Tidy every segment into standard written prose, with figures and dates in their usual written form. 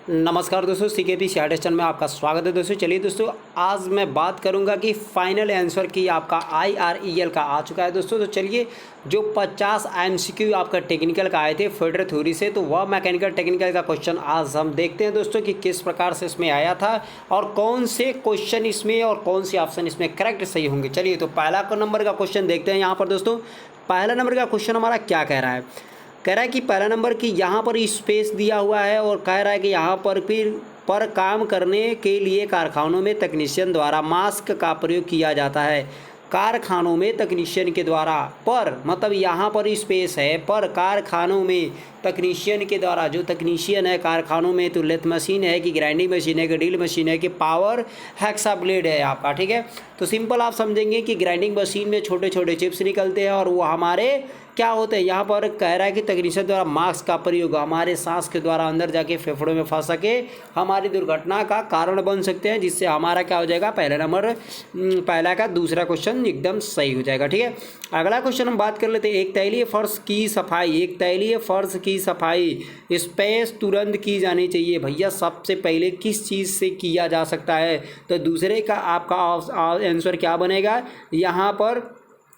नमस्कार दोस्तों, CKP share में आपका स्वागत है। दोस्तों चलिए दोस्तों, आज मैं बात करूंगा कि फाइनल आंसर की आपका IREL का आ चुका है। दोस्तों तो चलिए, जो 50 MCQ आपका टेक्निकल का आए थे फेडरल थ्योरी से, तो वह मैकेनिकल टेक्निकल का क्वेश्चन आज हम देखते हैं दोस्तों कि किस प्रकार से इसमें आया था और कौन से क्वेश्चन इसमें और कौन से ऑप्शन इसमें करेक्ट सही होंगे। चलिए तो पहला नंबर का क्वेश्चन देखते हैं। यहाँ पर दोस्तों पहला नंबर का क्वेश्चन हमारा क्या कह रहा है। कह रहा है कि पहला नंबर कि यहाँ पर स्पेस दिया हुआ है और कह रहा है कि यहाँ पर फिर काम करने के लिए कारखानों में तकनीशियन द्वारा मास्क का प्रयोग किया जाता है। कारखानों में तकनीशियन के द्वारा, पर मतलब यहाँ पर स्पेस है, पर कारखानों में तकनीशियन के द्वारा, जो तकनीशियन है कारखानों में, तो लेथ मशीन है कि ग्राइंडिंग मशीन है कि ड्रिल मशीन है कि पावर हैक्सा ब्लेड है आपका। ठीक है, तो सिंपल आप समझेंगे कि ग्राइंडिंग मशीन में छोटे छोटे चिप्स निकलते हैं और वो हमारे क्या होते हैं। यहाँ पर कह रहा है कि तकनीशियन द्वारा मास्क का प्रयोग हमारे सांस के द्वारा अंदर जाके फेफड़ों में फंस सके, हमारी दुर्घटना का कारण बन सकते हैं, जिससे हमारा क्या हो जाएगा, पहला नंबर पहला का दूसरा क्वेश्चन एकदम सही हो जाएगा। ठीक है, अगला क्वेश्चन हम बात कर लेते हैं। एक तैलीय फर्श की सफाई, एक तैलीय फर्श की सफाई स्पेस तुरंत की जानी चाहिए। भैया सबसे पहले किस चीज़ से किया जा सकता है, तो दूसरे का आपका आंसर क्या बनेगा, यहाँ पर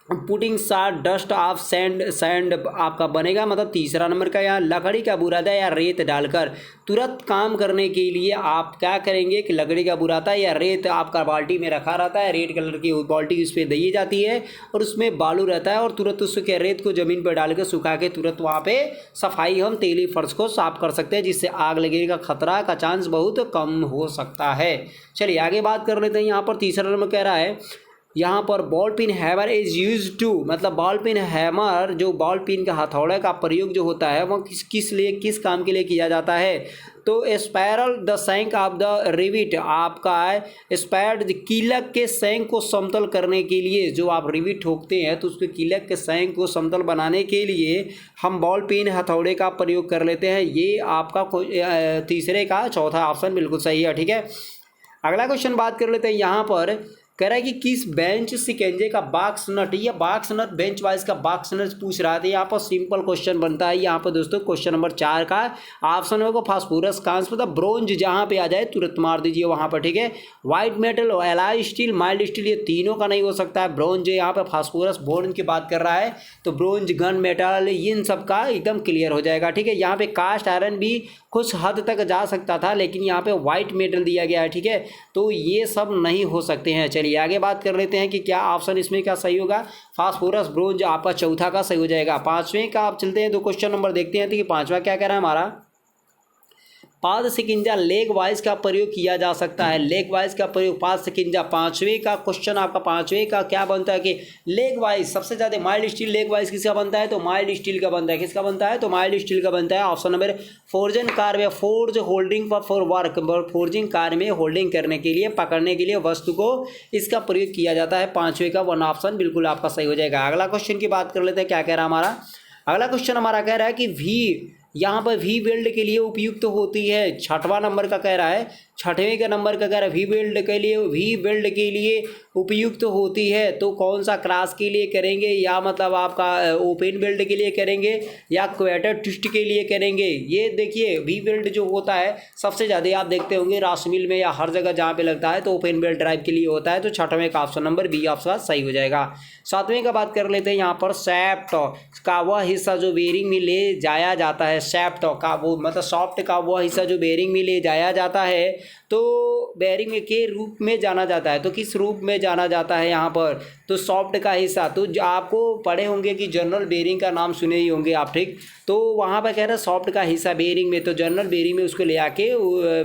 पुटिंग सार डस्ट ऑफ सैंड आपका बनेगा। मतलब तीसरा नंबर का यहाँ लकड़ी का बुरादा या रेत डालकर तुरंत काम करने के लिए आप क्या करेंगे कि लकड़ी का बुरादा या रेत आपका बाल्टी में रखा रहता है, रेड कलर की बाल्टी उस पर दी जाती है और उसमें बालू रहता है और तुरंत उसके रेत को ज़मीन पर डाल कर सुखा के तुरंत वहाँ पे सफाई हम तेली फर्श को साफ कर सकते हैं, जिससे आग लगने का खतरा का चांस बहुत कम हो सकता है। चलिए आगे बात कर लेते हैं। यहाँ पर तीसरा नंबर कह रहा है, यहाँ पर ball pin hammer is use to, मतलब बॉल पिन हैमर जो बॉल पिन का हथौड़े का प्रयोग जो होता है वो किस काम के लिए किया जाता है, तो spiral the shank of the rivet आपका है स्पायर्ड कीलक के सैंक को समतल करने के लिए। जो आप रिविट ठोकते हैं तो उसके कीलक के सैंक को समतल बनाने के लिए हम बॉल पिन हथौड़े का प्रयोग कर लेते हैं। ये आपका तीसरे का चौथा ऑप्शन बिल्कुल सही है। ठीक है, अगला क्वेश्चन बात कर लेते हैं। यहाँ पर कह रहा है कि किस बेंच सिकेंजे का बॉक्स नट, या बॉक्स नट बेंच वाइज का बॉक्स नट पूछ रहा था। यहाँ पर सिंपल क्वेश्चन बनता है। यहाँ पर दोस्तों क्वेश्चन नंबर 4 का ऑप्शन होगा फास्फोरस, कांस्य, मतलब ब्रोंज जहाँ पे आ जाए तुरंत मार दीजिए वहाँ पर। ठीक है, white metal, alloy steel, mild steel, ये तीनों का नहीं हो सकता है। ब्रोंज यहाँ पर फास्फोरस बोर्न की बात कर रहा है तो ब्रोंज, गन मेटल, इन सब का एकदम क्लियर हो जाएगा। ठीक है, यहाँ पे कास्ट आयरन भी कुछ हद तक जा सकता था, लेकिन यहाँ पे व्हाइट मेटल दिया गया है। ठीक है, तो ये सब नहीं हो सकते हैं। चलिए आगे बात कर लेते हैं कि क्या ऑप्शन इसमें क्या सही होगा। फास्फोरस ब्रोंज आपका चौथा का सही हो जाएगा। पांचवें का आप चलते हैं, दो क्वेश्चन नंबर देखते हैं कि पांचवा क्या कह रहा है हमारा। पाद सिकिंजा लेग वाइज का प्रयोग किया जा सकता है। लेग वाइज का प्रयोग पाद सिकिंजा, पांचवें का क्वेश्चन आपका पांचवें का क्या बनता है कि लेग वाइज सबसे ज़्यादा माइल्ड स्टील लेग वाइज किसका बनता है, तो माइल्ड स्टील का बनता है। किसका बनता है, तो माइल्ड स्टील का बनता है। ऑप्शन नंबर फोर्जन कार में forge holding for work, forging car में होल्डिंग करने के लिए, पकड़ने के लिए वस्तु को इसका प्रयोग किया जाता है। पांचवें का वन ऑप्शन बिल्कुल आपका सही हो जाएगा। अगला क्वेश्चन की बात कर लेते हैं। क्या कह रहा है हमारा अगला क्वेश्चन, हमारा कह रहा है कि वी यहाँ पर वी वेल्ड के लिए उपयुक्त होती है। छठवां नंबर का कह रहा है, छठवें का नंबर का कह रहा है वी वेल्ड के लिए उपयुक्त होती है। तो कौन सा क्रॉस के लिए करेंगे, या मतलब आपका ओपन वेल्ड के लिए करेंगे या क्वेटर ट्विस्ट के लिए करेंगे। ये देखिए वी वेल्ड जो होता है सबसे ज़्यादा आप देखते होंगे रास मिल में या हर जगह जहाँ पे लगता है, तो ओपन वेल्ड ड्राइव के लिए होता है। तो छठवें का ऑप्शन नंबर बी ऑप्शन सही हो जाएगा। सातवें का बात कर लेते हैं। यहाँ पर सैफ्ट का वह हिस्सा जो बेरिंग में ले जाया जाता है, सैफ्ट का वो मतलब सॉफ्ट का वह हिस्सा जो बेरिंग में ले जाया जाता है, तो बेरिंग के रूप में जाना जाता है। तो किस रूप में जाना जाता है यहाँ पर, तो सॉफ्ट का हिस्सा। तो आपको पढ़े होंगे कि जनरल बेरिंग का नाम सुने ही होंगे आप। ठीक, तो वहाँ पर कह रहे हैं सॉफ्ट का हिस्सा बेरिंग में, तो जनरल बेरिंग में उसको ले आके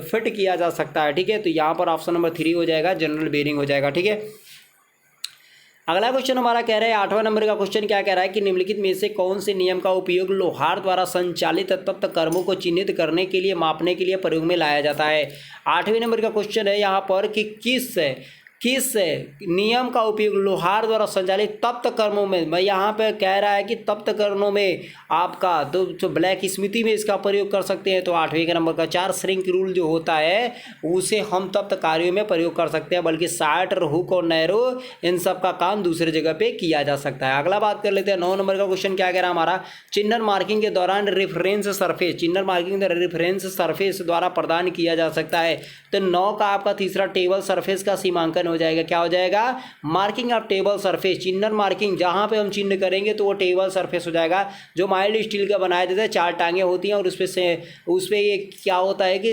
फिट किया जा सकता है। ठीक है, तो यहाँ पर ऑप्शन नंबर 3 हो जाएगा, जनरल बेरिंग हो जाएगा। ठीक है, अगला क्वेश्चन हमारा कह रहा है 8वां नंबर का क्वेश्चन क्या कह रहा है कि निम्नलिखित में से कौन से नियम का उपयोग लोहार द्वारा संचालित तत्व कर्मों को चिन्हित करने के लिए, मापने के लिए प्रयोग में लाया जाता है। 8वें नंबर का क्वेश्चन है यहाँ पर कि किस किस नियम का उपयोग लोहार द्वारा संचालित तप्त कर्मों में, मैं यहाँ पे कह रहा है कि तप्त कर्मों में आपका तो ब्लैक स्मिथी में इसका प्रयोग कर सकते हैं। तो 8वें का नंबर का 4 श्रिंक रूल जो होता है उसे हम तप्त कार्यों में प्रयोग कर सकते हैं, बल्कि शार्ट हुक और नैरो इन सब का काम दूसरे जगह पे किया जा सकता है। अगला बात कर लेते हैं 9 नंबर का क्वेश्चन क्या कह रहा है हमारा, चिन्हन मार्किंग के दौरान रेफरेंस सरफेस, चिन्हन मार्किंग रेफरेंस सरफेस द्वारा प्रदान किया जा सकता है। तो 9 का आपका तीसरा टेबल सरफेस का सीमांकन हो जाएगा। क्या हो जाएगा, मार्किंग ऑफ टेबल सरफेस, चिन्हन मार्किंग जहां पे हम चिन्ह करेंगे तो वो टेबल सरफेस हो जाएगा, जो माइल्ड स्टील का बनाया जाता है, 4 टांगे होती हैं और उस पे ये क्या होता है कि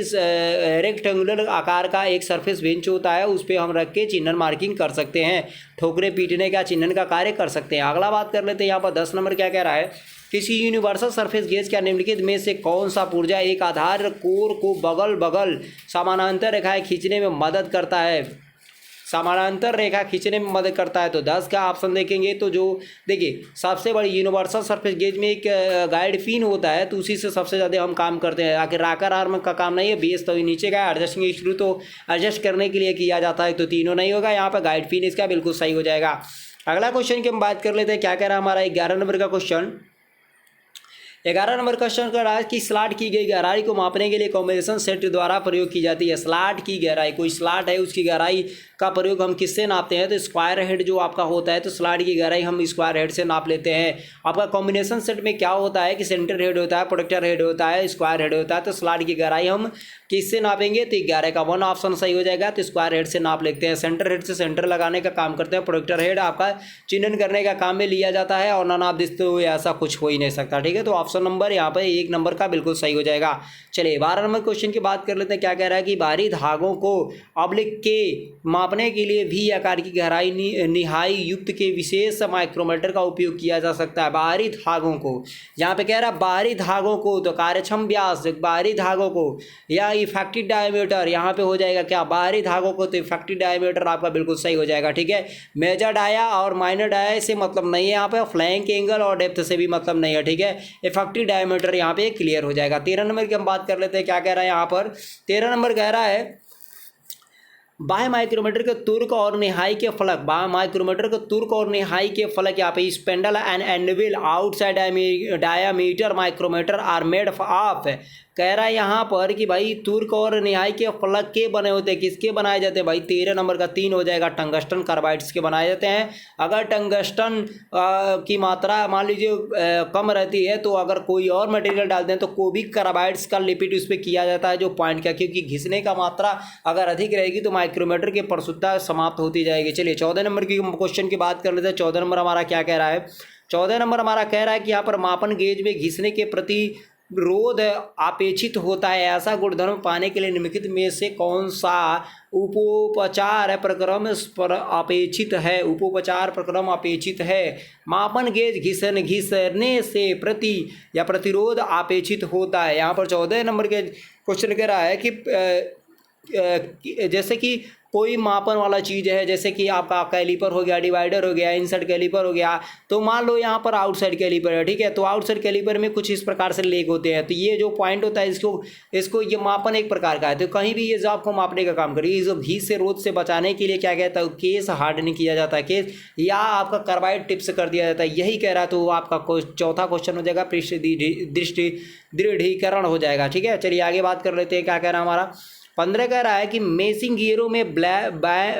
रेक्टेंगुलर आकार का एक सरफेस बेंच होता है, उस पर हम रख के चिन्हन मार्किंग कर सकते हैं, ठोकरे पीटने का चिन्हन का कार्य कर सकते हैं। अगला बात कर लेते हैं यहाँ पर 10 नंबर क्या कह रहा है, किसी यूनिवर्सल सरफेस गेज का निम्नलिखित में से कौन सा पुर्जा एक आधार कोर को बगल बगल समानांतर रेखाएं खींचने में मदद करता है, समानांतर रेखा खींचने में मदद करता है। तो 10 का ऑप्शन देखेंगे तो जो देखिए सबसे बड़ी यूनिवर्सल सरफेस गेज में एक गाइड पिन होता है, तो उसी से सबसे ज़्यादा हम काम करते हैं। आखिर राकर आर्म का काम नहीं है, बेस तो नीचे का एडजस्टिंग स्क्रू तो एडजस्ट करने के लिए किया जाता है, तो तीनों नहीं होगा, यहाँ पर गाइड पिन इसका बिल्कुल सही हो जाएगा। अगला क्वेश्चन की हम बात कर लेते हैं, क्या कह रहा है हमारा 11 नंबर का क्वेश्चन। 11 नंबर क्वेश्चन कर रहा है कि स्लॉट की गई गहराई को मापने के लिए कॉम्बिनेशन सेट द्वारा प्रयोग की जाती है। स्लॉट की गहराई, कोई स्लॉट है उसकी गहराई का प्रयोग हम किससे नापते हैं, तो स्क्वायर हेड जो आपका होता है, तो स्लॉट की गहराई हम स्क्वायर हेड से नाप लेते हैं। आपका कॉम्बिनेशन सेट में क्या होता है कि सेंटर हेड होता है, प्रोटेक्टर हेड होता है, स्क्वायर हेड होता है, तो स्लॉट की गहराई हम किससे नापेंगे, तो 11 का 1 ऑप्शन सही हो जाएगा, तो स्क्वायर हेड से नाप लेते हैं। सेंटर हेड से सेंटर लगाने का काम करते हैं, प्रोटेक्टर हेड आपका चिन्हन करने का काम में लिया जाता है, और ना नाप देते हुए ऐसा कुछ हो ही नहीं सकता, ठीक है। तो ऑप्शन नंबर यहाँ पर 1 नंबर का बिल्कुल सही हो जाएगा। चलिए 12 नंबर क्वेश्चन की बात कर लेते हैं, क्या कह रहा है कि बाहरी धागों को ऑब्लिक के मापने के लिए भी आकार की गहराई निहाई युक्त के विशेष माइक्रोमीटर का उपयोग किया जा सकता है। बाहरी धागों को, यहाँ पे कह रहा है बाहरी धागों को, तो कार्यक्षम व्यास बाहरी धागों को या इफेक्टिव डायमीटर, यहाँ पे हो जाएगा क्या, बाहरी धागों को, तो इफेक्टिव डायमीटर आपका बिल्कुल सही हो जाएगा, ठीक है। मेजर डाया और माइनर डाया से मतलब नहीं है यहाँ पे, फ्लैंक एंगल और डेप्थ से भी मतलब नहीं है, ठीक है। इफेक्टिव डायमीटर यहाँ पे क्लियर हो जाएगा। 13 नंबर की हम बात कर लेते हैं, क्या कह रहा है यहाँ पर 13 नंबर कह रहा है बाह्य माइक्रोमीटर के तुर्क और निहाई के फलक, बाह्य माइक्रोमीटर के तुर्क और निहाई के फलक यहाँ पे spindle and anvil outside diameter micrometer are made of, कह रहा है यहाँ पर कि भाई तुर्क और निहाई के फलक के बने होते हैं, किसके बनाए जाते हैं भाई, 13 नंबर का 3 हो जाएगा, टंगस्टन कार्बाइड्स के बनाए जाते हैं। अगर टंगस्टन की मात्रा मान लीजिए कम रहती है, तो अगर कोई और मटेरियल डालते हैं तो कोबिक कार्बाइड्स का लिपिड उस पर किया जाता है, जो पॉइंट का, क्योंकि घिसने का मात्रा अगर अधिक रहेगी तो माइक्रोमीटर की परिशुद्धता समाप्त होती जाएगी। चलिए 14 नंबर की क्वेश्चन की बात कर लेते हैं। 14 नंबर हमारा क्या कह रहा है, 14 नंबर हमारा कह रहा है कि यहाँ पर मापन गेज में घिसने के प्रति रोध अपेक्षित होता है, ऐसा गुणधर्म पाने के लिए निम्नलिखित में से कौन सा उपोपचार प्रक्रम पर अपेक्षित है, उपोपचार प्रक्रम अपेक्षित है। मापन गेज घिसने से प्रति या प्रतिरोध अपेक्षित होता है। यहाँ पर 14 नंबर के क्वेश्चन कह रहा है कि जैसे कि कोई मापन वाला चीज़ है, जैसे कि आपका कैलीपर हो गया, डिवाइडर हो गया, इनसाइड कैलीपर हो गया, तो मान लो यहाँ पर आउटसाइड कैलीपर है, ठीक है। तो आउटसाइड कैलीपर में कुछ इस प्रकार से लेग होते हैं, तो ये जो पॉइंट होता है इसको ये मापन एक प्रकार का है, तो कहीं भी ये जो आपको मापने का काम करेगी। जो घी से रोध से बचाने के लिए क्या कहता है, केस हार्डनिंग किया जाता है, केस या आपका कार्बाइड टिप्स कर दिया जाता है, यही कह रहा है। तो आपका चौथा क्वेश्चन हो जाएगा पृष्ठ दृष्टि दृढ़ीकरण हो जाएगा, ठीक है। चलिए आगे बात कर लेते हैं, क्या कह रहा है हमारा 15 कह रहा है कि मेसिंग गियरों में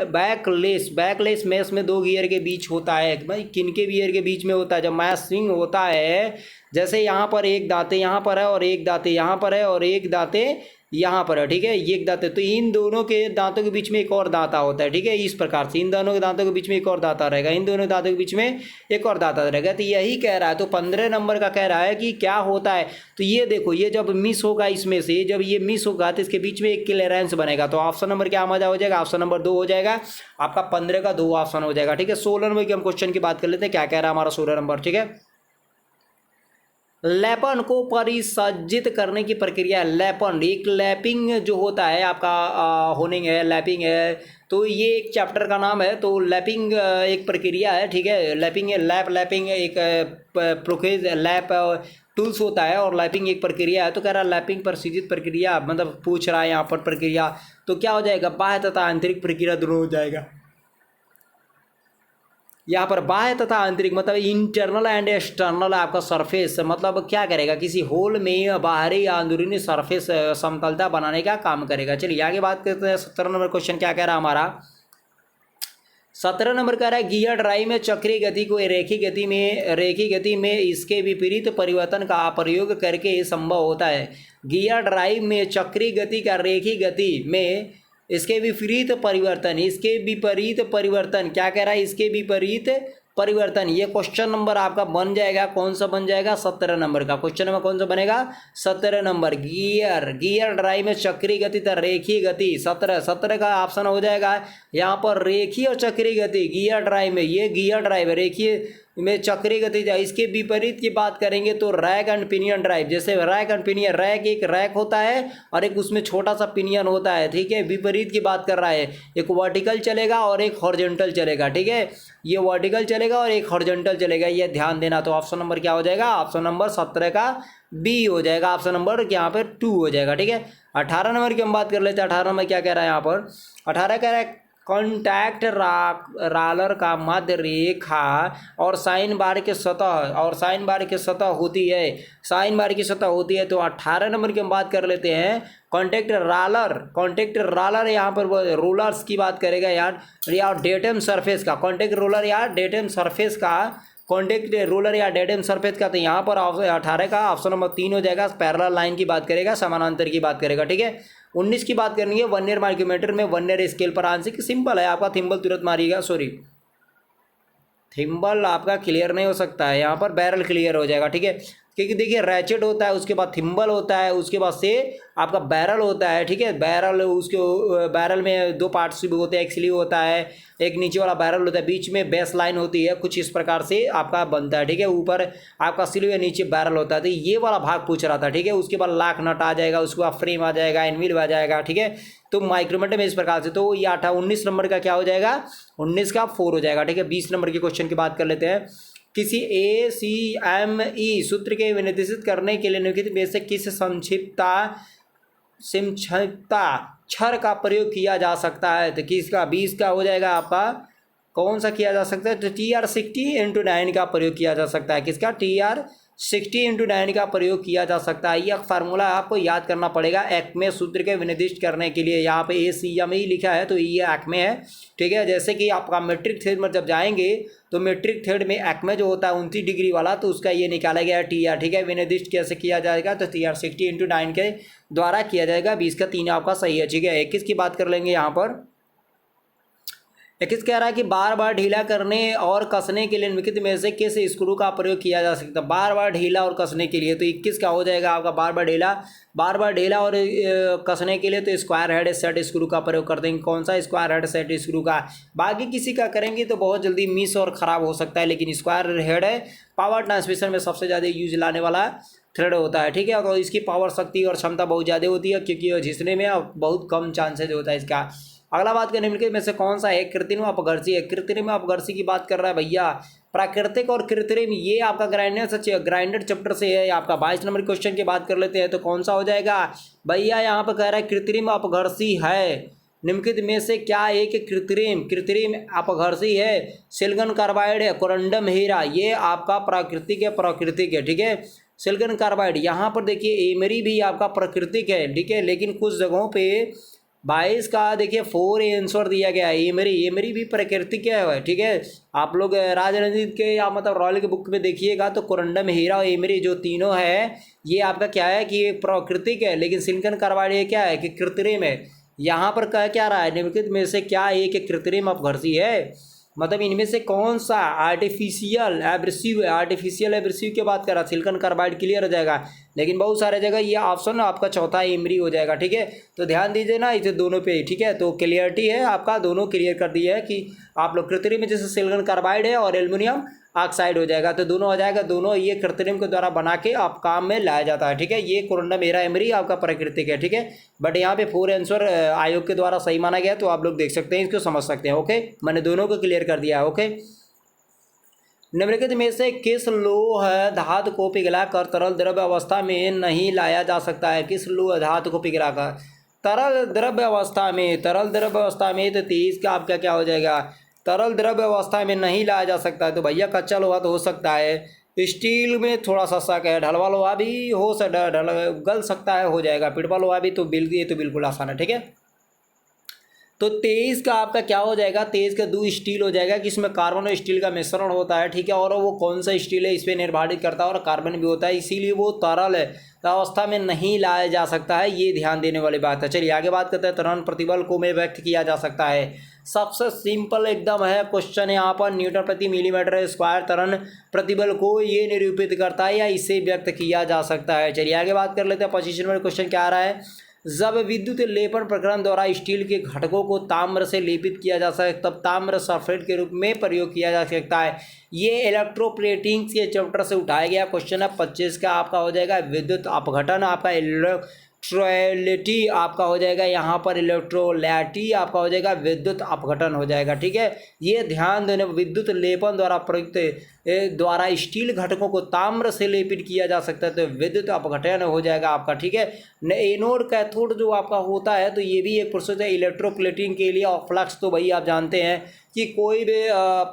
बैकलेस मैश में 2 गियर के बीच होता है। भाई किन के गियर के बीच में होता है, जब मैशिंग होता है, जैसे यहाँ पर एक दांते यहाँ पर है और एक दांते यहाँ पर है और एक दांते यहाँ पर है, ठीक है, ये एक दांत है, तो इन दोनों के दांतों के बीच में एक और दांता होता है, ठीक है। इस प्रकार से इन दोनों के दांतों के बीच में एक और दांता रहेगा, इन दोनों दांतों के बीच में एक और दांता रहेगा, तो यही कह रहा है। तो 15 नंबर का कह रहा है कि क्या होता है, तो ये देखो, ये जब मिस होगा, इसमें से जब ये मिस होगा तो इसके बीच में एक क्लियरेंस बनेगा। तो ऑप्शन नंबर क्या मजा हो जाएगा, ऑप्शन नंबर 2 हो जाएगा आपका, 15 का 2 ऑप्शन हो जाएगा, ठीक है। 16 नंबर की हम क्वेश्चन की बात कर लेते हैं, क्या कह रहा है हमारा 16 नंबर, ठीक है। लैपन को परिसज्जित करने की प्रक्रिया, लैपन एक लैपिंग जो होता है आपका, होनिंग है, लैपिंग है, तो ये एक चैप्टर का नाम है। तो लैपिंग एक प्रक्रिया है, ठीक है। लैपिंग है, लैपिंग एक प्रोसेस, लैप टूल्स होता है और लैपिंग एक प्रक्रिया है। तो कह रहा है लैपिंग परिसज्जित प्रक्रिया, मतलब पूछ रहा है यहाँ पर प्रक्रिया, तो क्या हो जाएगा, बाह्य तथा आंतरिक प्रक्रिया दोनों हो जाएगा। यहाँ पर बाह्य तथा आंतरिक मतलब इंटरनल एंड एक्सटर्नल आपका सरफेस मतलब क्या करेगा, किसी होल में बाहरी या अंदरूनी सरफेस समतलता बनाने का काम करेगा। चलिए आगे बात करते हैं। 17 नंबर क्वेश्चन क्या कह रहा है हमारा। 17 नंबर कह रहा है गियर ड्राइव में चक्रीय गति को रेखी गति में इसके विपरीत परिवर्तन का प्रयोग करके संभव होता है। गियर ड्राइव में चक्रीय गति का रेखी गति में इसके विपरीत परिवर्तन क्या कह रहा है, इसके विपरीत परिवर्तन। ये क्वेश्चन नंबर आपका बन जाएगा, कौन सा बन जाएगा, 17 नंबर का क्वेश्चन नंबर कौन सा बनेगा, 17 नंबर। गियर ड्राइव में चक्रीय गति तथा रेखीय गति, 17 का ऑप्शन हो जाएगा यहाँ पर रेखीय और चक्रीय गति। गियर ड्राइव में, ये गियर ड्राइव है, रेखीय में चक्रीय गति। इसके विपरीत की बात करेंगे तो रैक एंड पिनियन ड्राइव। जैसे रैक एंड पिनियन, रैक एक रैक होता है और एक उसमें छोटा सा पिनियन होता है, ठीक है। विपरीत की बात कर रहा है, एक वर्टिकल चलेगा और एक हॉरिजॉन्टल चलेगा, ठीक है। ये वर्टिकल चलेगा और एक हॉरिजॉन्टल चलेगा, ये ध्यान देना। तो ऑप्शन नंबर क्या हो जाएगा, ऑप्शन नंबर 17 का बी हो जाएगा। ऑप्शन नंबर यहाँ पर 2 हो जाएगा, ठीक है। 18 नंबर की हम बात कर लेते हैं। 18 नंबर क्या कह रहा है यहाँ पर, 18 कह रहा है कॉन्टैक्ट रालर का मध्य रेखा और साइन बार के सतह होती है, साइन बार की सतह होती है। तो 18 नंबर की हम बात कर लेते हैं। कॉन्टैक्ट रालर यहाँ पर रोलर्स की बात करेगा यार, या डेटम सरफेस का कॉन्टैक्ट रोलर या डेटम सरफेस का, कॉन्टैक्ट रोलर या डेटम सरफेस का। तो यहाँ पर 18 का ऑप्शन नंबर 3 हो जाएगा। पैरेलल लाइन की बात करेगा, समानांतर की बात करेगा, ठीक है। 19 की बात करनी है। वर्नियर माइक्रोमीटर में वर्नियर स्केल पर आंशिक, सिंपल है आपका, थिम्बल तुरंत मारिएगा, सॉरी थिम्बल आपका क्लियर नहीं हो सकता है, यहाँ पर बैरल क्लियर हो जाएगा, ठीक है। क्योंकि देखिए रैचेट होता है, उसके बाद थिम्बल होता है, उसके बाद से आपका बैरल होता है, ठीक है। बैरल, उसके बैरल में 2 पार्ट्स भी होते हैं, एक स्लीव होता है, एक नीचे वाला बैरल होता है, बीच में बेस लाइन होती है, कुछ इस प्रकार से आपका बनता है, ठीक है। ऊपर आपका स्लीव है, नीचे बैरल होता है। तो ये वाला भाग पूछ रहा था, ठीक है। उसके बाद लाख नट आ जाएगा, उसके बाद फ्रेम आ जाएगा, एनविल आ जाएगा, ठीक है। तो माइक्रोमीटर में इस प्रकार से, तो ये 19 नंबर का क्या हो जाएगा, 19 का 4 हो जाएगा, ठीक है। 20 नंबर के क्वेश्चन की बात कर लेते हैं। किसी ACME सूत्र के विनिर्देशित करने के लिए निम्नलिखित में से किस संक्षिप्ता क्षर का प्रयोग किया जा सकता है। तो किसका, 20 का हो जाएगा आपका, कौन सा किया जा सकता है, तो TR60/9 का प्रयोग किया जा सकता है। किसका, TR60/9 का प्रयोग किया जा सकता है। यह फार्मूला आपको याद करना पड़ेगा एक्मे सूत्र के विनिर्दिष्ट करने के लिए। यहाँ पे ACME लिखा है तो ये एक्मे है, ठीक है। जैसे कि आपका मेट्रिक थ्रेड में जब जाएंगे तो मेट्रिक थ्रेड में एक्मे जो होता है 29 डिग्री वाला, तो उसका ये निकाला गया है TR, ठीक है। विनिर्दिष्ट कैसे किया जाएगा, तो TR60/9 के द्वारा किया जाएगा। 20 का 3 आपका सही है, ठीक है। 21 की बात कर लेंगे यहाँ पर। 21 कह रहा है कि बार बार ढीला करने और कसने के लिए निम्नलिखित में से किस स्क्रू का प्रयोग किया जा सकता है। बार बार ढीला और कसने के लिए, तो 21 का हो जाएगा आपका बार बार ढीला और कसने के लिए तो स्क्वायर हेड सेट स्क्रू का प्रयोग कर देंगे। कौन सा, स्क्वायर हेड सेट स्क्रू का। बाकी किसी का करेंगे तो बहुत जल्दी मिस और ख़राब हो सकता है, लेकिन स्क्वायर हेड है, पावर ट्रांसमिशन में सबसे ज़्यादा यूज लाने वाला थ्रेड होता है, ठीक है। और इसकी पावर शक्ति और क्षमता बहुत ज़्यादा होती है, क्योंकि झिसने में बहुत कम चांसेज होता है इसका। अगला बात करें निम्नलिखित में से कौन सा है कृत्रिम अपघर्षी है। कृत्रिम अपघर्षी की बात कर रहा है भैया, प्राकृतिक और कृत्रिम, ये आपका ग्राइंडर चैप्टर से है आपका। 22 नंबर क्वेश्चन की बात कर लेते हैं, तो कौन सा हो जाएगा भैया, यहाँ पर कह रहा है कृत्रिम अपघर्षी है। निम्नलिखित में से क्या एक कृत्रिम अपघर्षी है। सिलिकॉन कार्बाइड है, कोरंडम हीरा, ये आपका प्राकृतिक है, ठीक है। सिलिकॉन कार्बाइड, यहाँ पर देखिए एमरी भी आपका प्राकृतिक है, ठीक है। लेकिन कुछ जगहों पे 22 का देखिए 4 आंसर दिया गया है। एमरी भी प्राकृतिक है, ठीक है। आप लोग राजनीति के या मतलब रॉयल के बुक में देखिएगा तो कोरंडम हीरा और एमरी जो तीनों है, ये आपका क्या है कि ये प्राकृतिक है, लेकिन सिलिकॉन कार्बाइड ये क्या है कि कृत्रिम है। यहाँ पर कह क्या रहा है, निम्नलिखित में से क्या एक कृत्रिम अपघर्षी है, मतलब इनमें से कौन सा आर्टिफिशियल एब्रेसिव की बात कर रहा है। सिलिकॉन कार्बाइड क्लियर हो जाएगा, लेकिन बहुत सारे जगह ये ऑप्शन आपका चौथा एमरी हो जाएगा, ठीक है। तो ध्यान दीजिए ना इसे दोनों पे, ठीक है। तो क्लियरिटी है आपका, दोनों क्लियर कर दिया है कि आप लोग कृत्रिम में जैसे सिलिकॉन कार्बाइड है और एल्युमिनियम ऑक्साइड हो जाएगा, तो दोनों हो जाएगा। दोनों ये कृत्रिम के द्वारा बना के आप काम में लाया जाता है, ठीक है। ये कोरंडम हीरा एमरी आपका प्राकृतिक है, ठीक है। बट यहाँ पे 4 आंसर आयोग के द्वारा सही माना गया, तो आप लोग देख सकते हैं, इसको समझ सकते हैं, ओके। मैंने दोनों को क्लियर कर दिया है, ओके। निम्नलिखित में से किस लोह धातु को पिघलाकर तरल द्रव्य अवस्था में नहीं लाया जा सकता है। किस लोह धातु को पिघलाकर तरल द्रव्य अवस्था में, तो 23 का आपका क्या हो जाएगा, तरल द्रव्य अवस्था में नहीं लाया जा सकता है तो भैया कच्चा लोहा तो हो सकता है। स्टील में थोड़ा सा शक है, ढलवा लोहा भी हो गल सकता है, हो जाएगा। पिटवा लोहा भी तो बिल्कुल आसान है, ठीक है। तो 23 का आपका क्या हो जाएगा, 23 का दो स्टील हो जाएगा कि इसमें कार्बन और स्टील का मिश्रण होता है, ठीक है। और वो कौन सा स्टील है इस पर निर्धारित करता है, और कार्बन भी होता है, इसीलिए वो तरल है अवस्था में नहीं लाया जा सकता है, ये ध्यान देने वाली बात है। चलिए आगे बात करते हैं। त्वरण प्रतिबल को में व्यक्त किया जा सकता है, सबसे सिंपल एकदम है क्वेश्चन है यहाँ पर। न्यूटन प्रति मिलीमीटर स्क्वायर त्वरण प्रतिबल को ये निरूपित करता है या इसे व्यक्त किया जा सकता है। चलिए आगे बात कर लेते हैं। 25 नंबर क्वेश्चन क्या आ रहा है, जब विद्युत लेपन प्रकरण द्वारा स्टील के घटकों को ताम्र से लेपित किया जा सकता है तब ताम्र सल्फेट के रूप में प्रयोग किया जा सकता है। ये इलेक्ट्रोप्लेटिंग के चैप्टर से उठाया गया क्वेश्चन है। 25 का आपका हो जाएगा विद्युत अपघटन, आपका इलेक्ट्रोलिटी आपका हो जाएगा यहाँ पर, इलेक्ट्रोलैटी आपका हो जाएगा विद्युत अपघटन हो जाएगा, ठीक है। ये ध्यान देने, विद्युत लेपन द्वारा प्रयुक्त द्वारा स्टील घटकों को ताम्र से लेपित किया जा सकता है तो विद्युत अपघटन हो जाएगा आपका, ठीक है। एनोड कैथोड जो आपका होता है तो ये भी एक प्रोसेस है इलेक्ट्रोप्लेटिंग के लिए। और फ्लक्स तो भाई आप जानते हैं कि कोई भी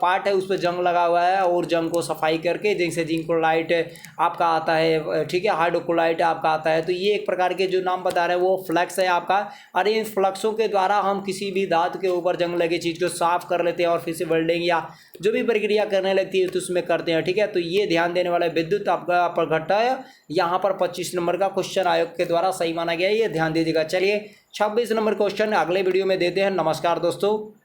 पार्ट है उस पर जंग लगा हुआ है और जंग को सफाई करके, जैसे जिंक क्लोराइड आपका आता है, ठीक है, हाइड्रोक्लोराइड आपका आता है, तो ये एक प्रकार के जो नाम बता रहे हैं वो फ्लक्स है आपका। और इन फ्लक्सों के द्वारा हम किसी भी धातु के ऊपर जंग लगी चीज़ को साफ कर लेते हैं और फिर से वेल्डिंग या जो भी प्रक्रिया करने लगती है तो उसमें करते हैं, ठीक है। तो ये ध्यान देने वाला विद्युत आपका अपघटन यहाँ पर 25 नंबर का क्वेश्चन आयोग के द्वारा सही माना गया है, ये ध्यान दीजिएगा। चलिए 26 नंबर क्वेश्चन अगले वीडियो में देते हैं। नमस्कार दोस्तों।